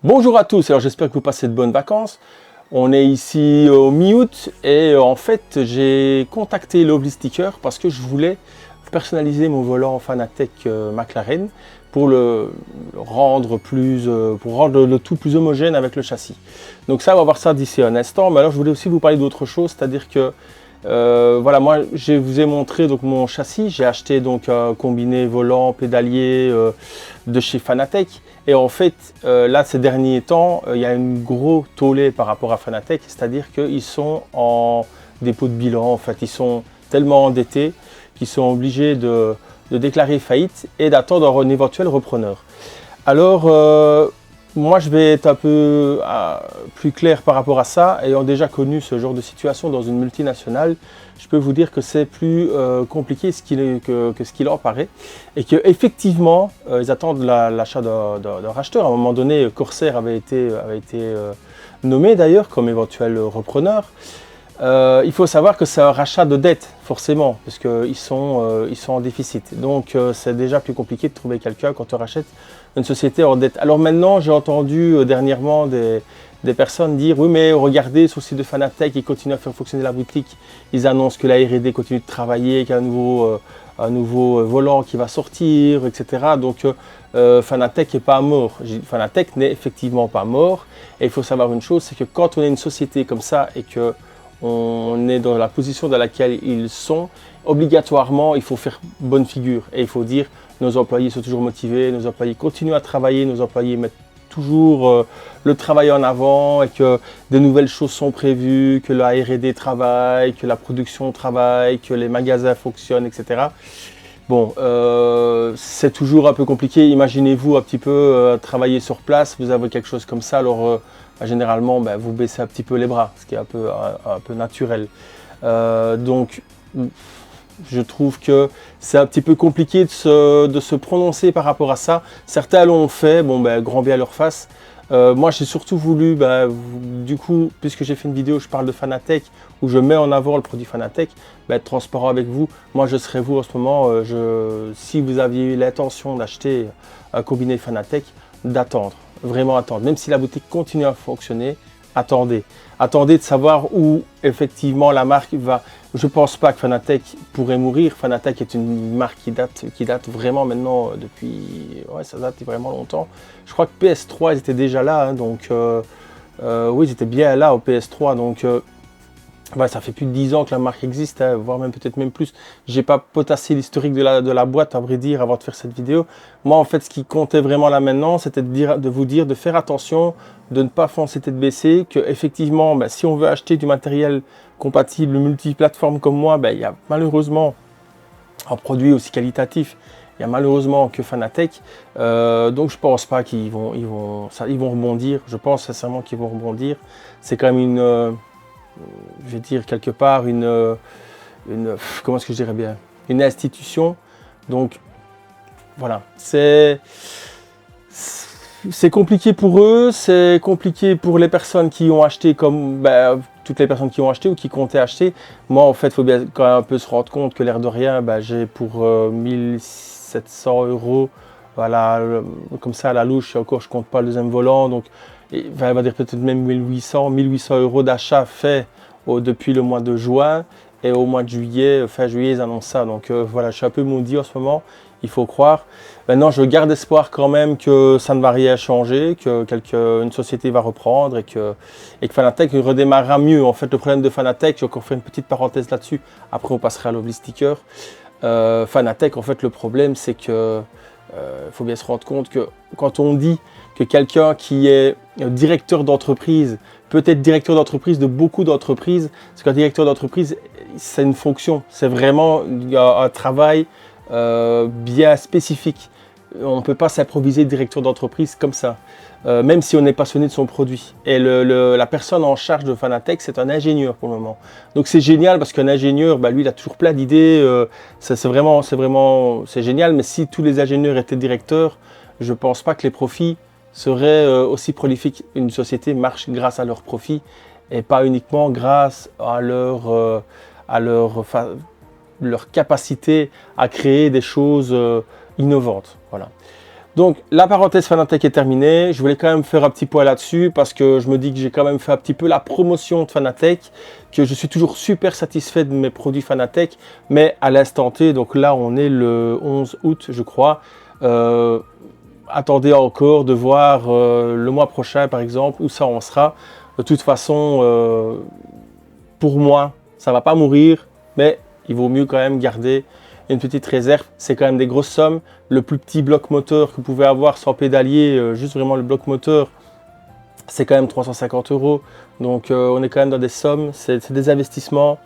Bonjour à tous, alors j'espère que vous passez de bonnes vacances. On est ici au mi-août et en fait j'ai contacté Lovely Sticker parce que je voulais personnaliser mon volant Fanatec McLaren pour le rendre le tout plus homogène avec le châssis. Donc ça, on va voir ça d'ici un instant, mais alors je voulais aussi vous parler d'autre chose, c'est-à-dire que voilà, moi je vous ai montré donc mon châssis. J'ai acheté donc un combiné volant pédalier de chez Fanatec. Et en fait, là ces derniers temps, il y a une gros tollé par rapport à Fanatec, c'est-à-dire qu'ils sont en dépôt de bilan. En fait, ils sont tellement endettés qu'ils sont obligés de déclarer faillite et d'attendre un éventuel repreneur. Alors, moi, je vais être un peu plus clair par rapport à ça. Ayant déjà connu ce genre de situation dans une multinationale, je peux vous dire que c'est plus compliqué que ce qu'il en paraît. Et qu'effectivement, ils attendent l'achat d'un racheteur. À un moment donné, Corsair avait été nommé d'ailleurs comme éventuel repreneur. Il faut savoir que c'est un rachat de dette, forcément, parce qu'ils sont en déficit. Donc, c'est déjà plus compliqué de trouver quelqu'un quand on rachète une société en dette. Alors maintenant, j'ai entendu dernièrement des personnes dire « Oui, mais regardez, sur le site de Fanatec, ils continuent à faire fonctionner la boutique. Ils annoncent que la R&D continue de travailler, qu'il y a un nouveau volant qui va sortir, etc. » Donc, Fanatec n'est pas mort. Fanatec n'est effectivement pas mort. Et il faut savoir une chose, c'est que quand on est une société comme ça et que on est dans la position dans laquelle ils sont, obligatoirement, il faut faire bonne figure. Et il faut dire, nos employés sont toujours motivés, nos employés continuent à travailler, nos employés mettent toujours le travail en avant et que de nouvelles choses sont prévues, que la R&D travaille, que la production travaille, que les magasins fonctionnent, etc. Bon, c'est toujours un peu compliqué. Imaginez-vous un petit peu travailler sur place, vous avez quelque chose comme ça, alors généralement vous baissez un petit peu les bras, ce qui est un peu naturel. Donc, je trouve que c'est un petit peu compliqué de se prononcer par rapport à ça. Certains l'ont fait, bon, grand bien leur face. Moi, j'ai surtout voulu, du coup, puisque j'ai fait une vidéo, je parle de Fanatec, où je mets en avant le produit Fanatec, être transparent avec vous. Moi, je serais vous en ce moment, si vous aviez eu l'intention d'acheter un combiné Fanatec, d'attendre, vraiment attendre. Même si la boutique continue à fonctionner, attendez. Attendez de savoir où effectivement la marque va. Je ne pense pas que Fanatec pourrait mourir. Fanatec est une marque qui date vraiment maintenant depuis... Ouais, ça date vraiment longtemps. Je crois que PS3, ils étaient déjà là. Hein, donc, oui, ils étaient bien là au PS3. Donc, ça fait plus de 10 ans que la marque existe, hein, voire même peut-être même plus. J'ai pas potassé l'historique de la boîte, à vrai dire, avant de faire cette vidéo. Moi, en fait, ce qui comptait vraiment là maintenant, c'était de vous dire de faire attention, de ne pas foncer tête baissée, que effectivement, si on veut acheter du matériel compatible multiplateforme comme moi, il y a malheureusement un produit aussi qualitatif. Il y a malheureusement que Fanatec, donc je pense pas qu'ils vont rebondir. Je pense sincèrement qu'ils vont rebondir. C'est quand même je vais dire quelque part comment est-ce que je dirais bien, une institution. Donc voilà, c'est compliqué pour eux, c'est compliqué pour les personnes qui ont acheté, comme toutes les personnes qui ont acheté ou qui comptaient acheter. Moi, en fait, il faut bien quand même un peu se rendre compte que l'air de rien, j'ai pour 1700 €, voilà, comme ça à la louche, et encore je compte pas le deuxième volant, donc on va dire peut-être même 1800 € d'achat fait depuis le mois de juin, et au mois de juillet, fin juillet, ils annoncent ça. Donc voilà, je suis un peu maudit en ce moment, il faut croire. Maintenant, je garde espoir quand même que ça ne va rien changer, une société va reprendre et que Fanatec redémarrera mieux. En fait, le problème de Fanatec, j'ai encore fait une petite parenthèse là-dessus, après on passera à Lovely Sticker. Fanatec, en fait, le problème, c'est que faut bien se rendre compte que quand on dit que quelqu'un qui est directeur d'entreprise peut être directeur d'entreprise de beaucoup d'entreprises, parce qu'un directeur d'entreprise, c'est une fonction, c'est vraiment un travail bien spécifique. On ne peut pas s'improviser directeur d'entreprise comme ça, même si on est passionné de son produit. Et la personne en charge de Fanatec, c'est un ingénieur pour le moment. Donc c'est génial parce qu'un ingénieur, lui, il a toujours plein d'idées. C'est génial, mais si tous les ingénieurs étaient directeurs, je ne pense pas que les profits seraient aussi prolifiques. Une société marche grâce à leurs profits et pas uniquement grâce à leur capacité à créer des choses innovantes. Voilà. Donc la parenthèse Fanatec est terminée. Je voulais quand même faire un petit point là-dessus parce que je me dis que j'ai quand même fait un petit peu la promotion de Fanatec, que je suis toujours super satisfait de mes produits Fanatec, mais à l'instant T, donc là on est le 11 août je crois, attendez encore de voir le mois prochain par exemple où ça en sera. De toute façon, pour moi, ça va pas mourir, mais il vaut mieux quand même garder une petite réserve. C'est quand même des grosses sommes. Le plus petit bloc moteur que vous pouvez avoir sans pédalier, juste vraiment le bloc moteur, c'est quand même 350 €. Donc on est quand même dans des sommes, c'est des investissements.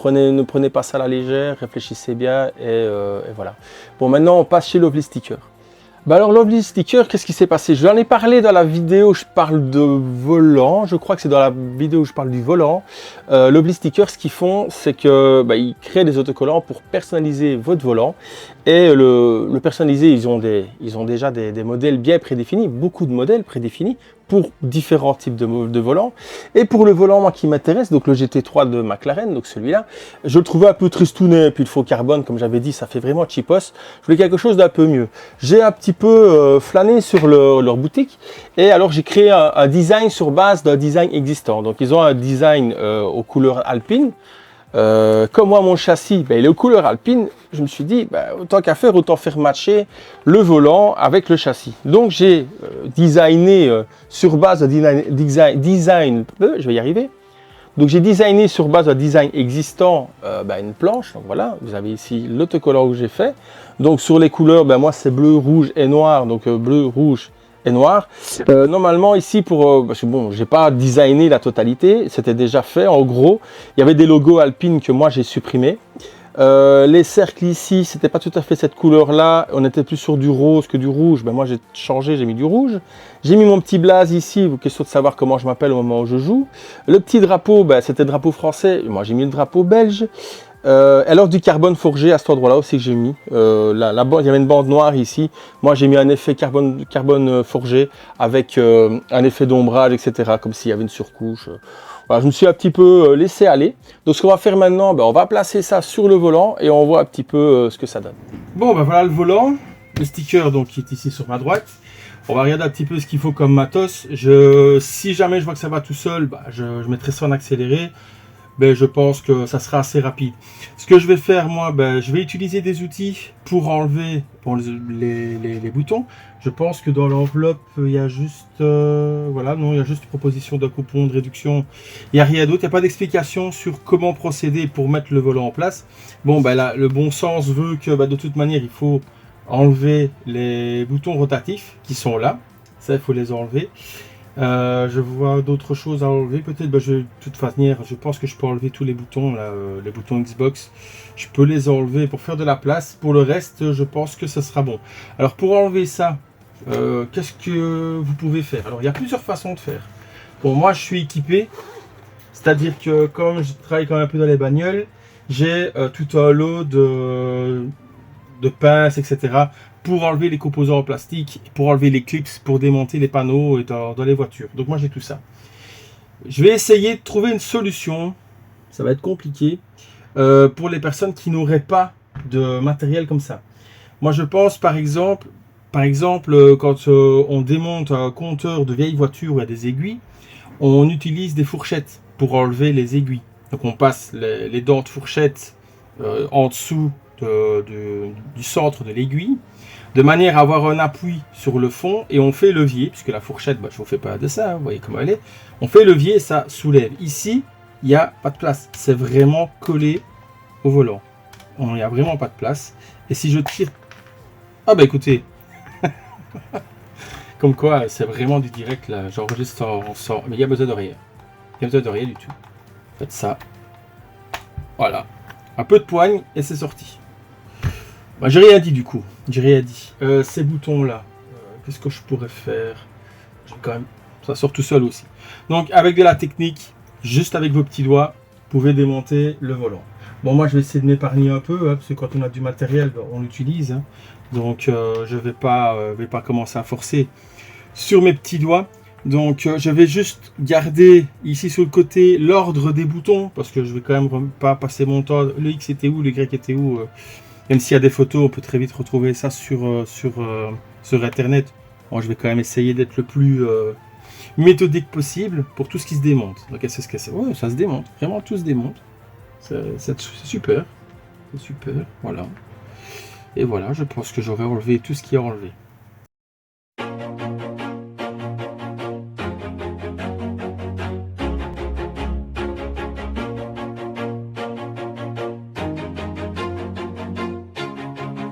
Ne prenez pas ça à la légère, réfléchissez bien et voilà. Bon, maintenant on passe chez Lovely Sticker. Bah alors Lovely Sticker, qu'est-ce qui s'est passé? Je l'en ai parlé dans la vidéo où je parle de volant, je crois que c'est dans la vidéo où je parle du volant. Lovely Sticker, ce qu'ils font, c'est que ils créent des autocollants pour personnaliser votre volant. Et le personnaliser, ils ont déjà des modèles bien prédéfinis, beaucoup de modèles prédéfinis pour différents types de volants. Et pour le volant moi, qui m'intéresse, donc le GT3 de McLaren, donc celui-là, je le trouvais un peu tristounet, puis le faux carbone, comme j'avais dit, ça fait vraiment cheapos. Je voulais quelque chose d'un peu mieux. J'ai un petit peu flâné sur leur boutique, et alors j'ai créé un design sur base d'un design existant. Donc ils ont un design aux couleurs alpines. Comme moi mon châssis il est aux couleurs alpines, je me suis dit autant qu'à faire, autant faire matcher le volant avec le châssis. Donc j'ai designé sur base de design, je vais y arriver. Donc j'ai designé sur base d'un design existant une planche. Donc voilà, vous avez ici l'autocollant que j'ai fait. Donc sur les couleurs, moi c'est bleu, rouge et noir. Donc bleu, rouge et noir. Normalement ici parce que bon, j'ai pas designé la totalité, c'était déjà fait en gros. Il y avait des logos Alpine que moi j'ai supprimés. Les cercles ici, c'était pas tout à fait cette couleur là, on était plus sur du rose que du rouge. Moi j'ai changé, j'ai mis du rouge. J'ai mis mon petit blaze ici, question de savoir comment je m'appelle au moment où je joue. Le petit drapeau, c'était le drapeau français, moi j'ai mis le drapeau belge. Alors du carbone forgé à cet endroit-là aussi que j'ai mis. Il y avait une bande noire ici. Moi j'ai mis un effet carbone forgé avec un effet d'ombrage, etc. Comme s'il y avait une surcouche. Voilà, je me suis un petit peu laissé aller. Donc ce qu'on va faire maintenant, on va placer ça sur le volant et on voit un petit peu ce que ça donne. Bon, voilà le volant. Le sticker donc, qui est ici sur ma droite. On va regarder un petit peu ce qu'il faut comme matos. Si jamais je vois que ça va tout seul, je mettrai ça en accéléré. Je pense que ça sera assez rapide. Ce que je vais faire moi, je vais utiliser des outils pour enlever les boutons. Je pense que dans l'enveloppe il y a juste non, il y a juste proposition d'un coupon de réduction. Il n'y a rien d'autre, il n'y a pas d'explication sur comment procéder pour mettre le volant en place. Bon là, le bon sens veut que de toute manière il faut enlever les boutons rotatifs qui sont là. Ça il faut les enlever. Je vois d'autres choses à enlever. Peut-être, de toute façon, je pense que je peux enlever tous les boutons, là, les boutons Xbox. Je peux les enlever pour faire de la place. Pour le reste, je pense que ce sera bon. Alors, pour enlever ça, qu'est-ce que vous pouvez faire? Alors, il y a plusieurs façons de faire. Bon, moi, je suis équipé. C'est-à-dire que, comme je travaille quand même un peu dans les bagnoles, j'ai tout un lot de pinces, etc. pour enlever les composants en plastique, pour enlever les clips, pour démonter les panneaux dans les voitures. Donc moi j'ai tout ça. Je vais essayer de trouver une solution, ça va être compliqué, pour les personnes qui n'auraient pas de matériel comme ça. Moi je pense par exemple quand on démonte un compteur de vieilles voitures où il y a des aiguilles, on utilise des fourchettes pour enlever les aiguilles. Donc on passe les dents de fourchette en dessous du centre de l'aiguille, de manière à avoir un appui sur le fond, et on fait levier, puisque la fourchette, je ne vous fais pas de ça, vous voyez comment elle est. On fait levier et ça soulève. Ici, il n'y a pas de place, c'est vraiment collé au volant. Il n'y a vraiment pas de place. Et si je tire... écoutez, comme quoi c'est vraiment du direct là, j'enregistre sans... Mais il y a besoin de rien. Il y a besoin de rien du tout. Faites ça. Voilà. Un peu de poigne et c'est sorti. J'ai rien dit du coup, j'ai rien dit. Ces boutons là, qu'est-ce que je pourrais faire? Quand même, ça sort tout seul aussi. Donc avec de la technique, juste avec vos petits doigts, vous pouvez démonter le volant. Bon, moi je vais essayer de m'épargner un peu, parce que quand on a du matériel, on l'utilise. Donc je vais pas commencer à forcer sur mes petits doigts. Donc je vais juste garder ici sur le côté l'ordre des boutons, parce que je vais quand même pas passer mon temps. Le X était où, le Y était où, Même s'il y a des photos, on peut très vite retrouver ça sur Internet. Moi, je vais quand même essayer d'être le plus méthodique possible pour tout ce qui se démonte. Donc, c'est ce que c'est. Ouais, ça se démonte. Vraiment, tout se démonte. C'est super. C'est super. Voilà. Et voilà, je pense que j'aurais enlevé tout ce qui est enlevé.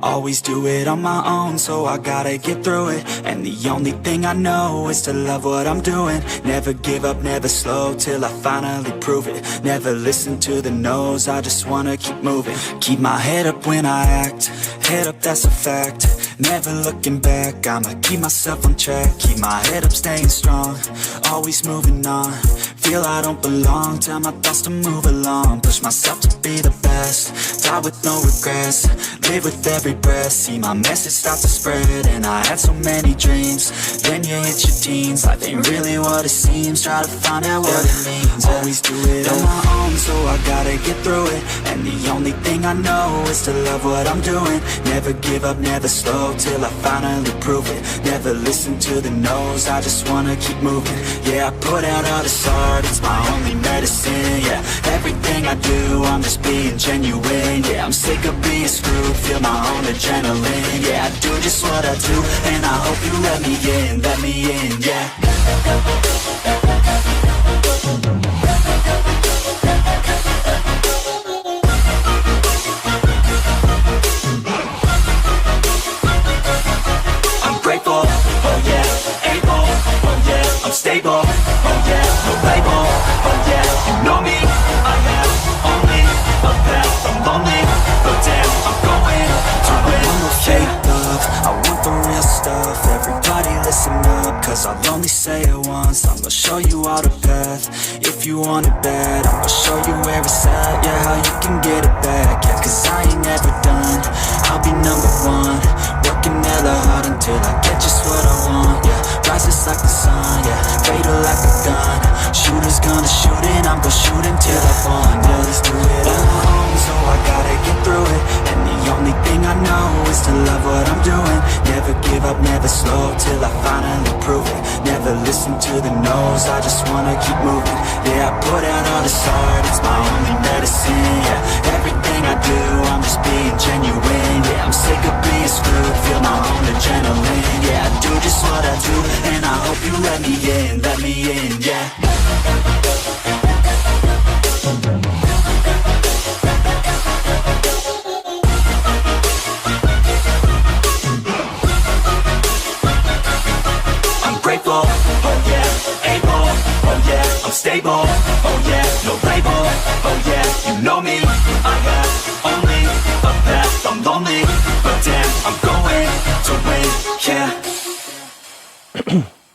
Always do it on my own, so I gotta get through it. And the only thing I know is to love what I'm doing. Never give up, never slow, till I finally prove it. Never listen to the no's, I just wanna keep moving. Keep my head up when I act, head up, that's a fact. Never looking back, I'ma keep myself on track. Keep my head up, staying strong, always moving on. Feel I don't belong, tell my thoughts to move along. Push myself to be the best, die with no regrets. Live with every breath, see my message start to spread. And I had so many dreams, then you hit your teens. Life ain't really what it seems, try to find out what it means. Always do it on my own, so I gotta get through it. And the only thing I know is to love what I'm doing. Never give up, never slow, till I finally prove it. Never listen to the no's, I just wanna keep moving. Yeah, I put out all this art, it's my only medicine. Yeah, everything I do, I'm just being genuine. Yeah, I'm sick of being screwed, feel my own adrenaline. Yeah, I do just what I do, and I hope you let me in, yeah. I'm grateful, oh yeah, able, oh yeah, I'm stable, oh yeah, no label, oh yeah, you know me, I have only a path, I'm lonely, but damn, I'm going to win. I'm no fake love, I want the real stuff. Everybody listen up, cause I'll only say it once. I'm gonna show you all the path, if you want it bad. I'm gonna show you where it's at, yeah, how you can get it back. Yeah, cause I ain't never done, I'll be number one. Working hella hard until I get just what I want. Yeah, rises like the sun, yeah, fatal like a gun. Shooters gonna shoot and I'm gonna shoot until I fall. Yeah, let's do it on my own, so I gotta get through it. And the only thing I know is to love what I'm doing. Never give up, never slow, till I finally prove it. Never listen to the no's, I just wanna keep moving. Yeah, I put out all this art, it's my only medicine. Yeah, everything I do, I'm just being genuine. Yeah, I'm sick of being screwed, feel my own adrenaline. Yeah, I do just what I do, and I hope you let me in, yeah. I'm grateful, oh yeah, able, oh yeah, I'm stable, oh yeah, no label, oh yeah, you know me, I have only a path, I'm lonely, but damn, I'm going to win, yeah.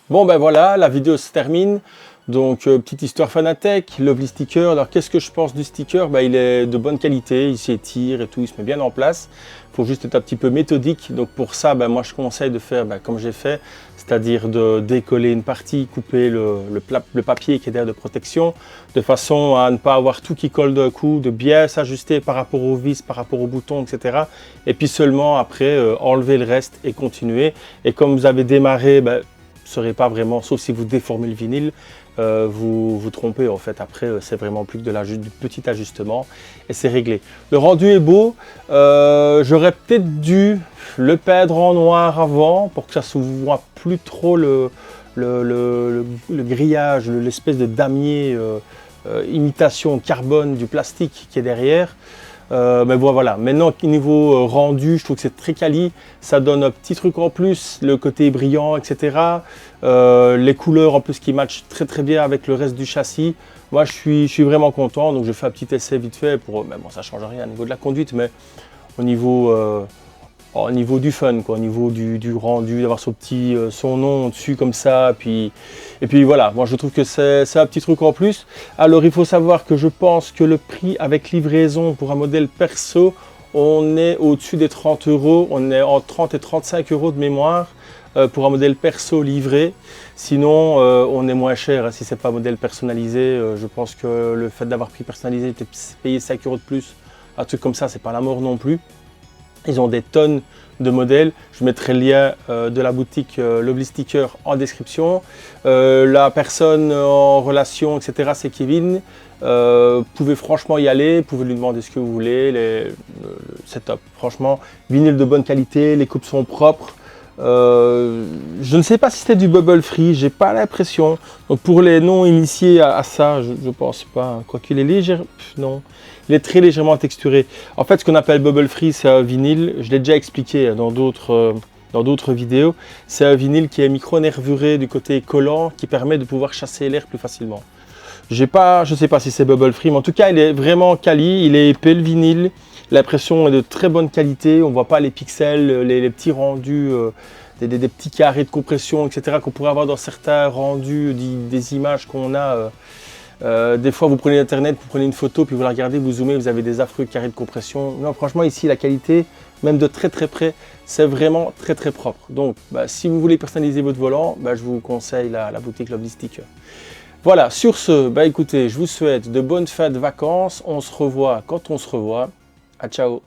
Bon ben voilà, la vidéo se termine. Donc petite histoire Fanatec, Lovely Sticker. Alors qu'est-ce que je pense du sticker? Il est de bonne qualité, il s'étire et tout, il se met bien en place. Il faut juste être un petit peu méthodique. Donc pour ça, moi je conseille de faire comme j'ai fait, c'est-à-dire de décoller une partie, couper le papier qui est derrière de protection, de façon à ne pas avoir tout qui colle d'un coup, de bien s'ajuster par rapport aux vis, par rapport aux boutons, etc. Et puis seulement après enlever le reste et continuer. Et comme vous avez démarré, vous ne serez pas vraiment, sauf si vous déformez le vinyle, vous vous trompez en fait. Après c'est vraiment plus que du petit ajustement et c'est réglé. Le rendu est beau, j'aurais peut-être dû le peindre en noir avant pour que ça se voit plus trop le grillage, l'espèce de damier imitation carbone du plastique qui est derrière. Mais bon, voilà, maintenant niveau rendu, je trouve que c'est très quali, ça donne un petit truc en plus, le côté brillant, etc. Les couleurs en plus qui matchent très très bien avec le reste du châssis. Moi je suis vraiment content, donc je fais un petit essai vite fait, mais bon ça change rien au niveau de la conduite, mais au niveau du fun, quoi, au niveau du rendu, d'avoir son nom dessus comme ça, et puis voilà, moi je trouve que c'est un petit truc en plus. Alors il faut savoir que je pense que le prix avec livraison pour un modèle perso, on est au-dessus des 30 €, on est en 30 et 35 € de mémoire pour un modèle perso livré. Sinon on est moins cher, si c'est pas un modèle personnalisé, je pense que le fait d'avoir prix personnalisé, peut-être payer 5 € de plus, un truc comme ça, c'est pas la mort non plus. Ils ont des tonnes de modèles. Je mettrai le lien de la boutique Lovely Sticker en description. La personne en relation, etc., c'est Kevin. Vous pouvez franchement y aller, vous pouvez lui demander ce que vous voulez. C'est top. Franchement, vinyle de bonne qualité, les coupes sont propres. Je ne sais pas si c'était du bubble free, j'ai pas l'impression. Donc pour les non initiés à ça, je pense pas. Quoiqu'il est léger, non, il est très légèrement texturé. En fait, ce qu'on appelle bubble free, c'est un vinyle. Je l'ai déjà expliqué dans d'autres vidéos. C'est un vinyle qui est micro-nervuré du côté collant, qui permet de pouvoir chasser l'air plus facilement. Je ne sais pas si c'est bubble free, mais en tout cas, il est vraiment quali. Il est épais le vinyle. L'impression est de très bonne qualité, on ne voit pas les pixels, les petits rendus, des petits carrés de compression, etc. qu'on pourrait avoir dans certains rendus des images qu'on a. Des fois, vous prenez Internet, vous prenez une photo, puis vous la regardez, vous zoomez, vous avez des affreux carrés de compression. Non, franchement, ici, la qualité, même de très très près, c'est vraiment très très propre. Donc, si vous voulez personnaliser votre volant, je vous conseille la boutique Lovely Sticker. Voilà, sur ce, écoutez, je vous souhaite de bonnes fêtes de vacances. On se revoit quand on se revoit. Ciao.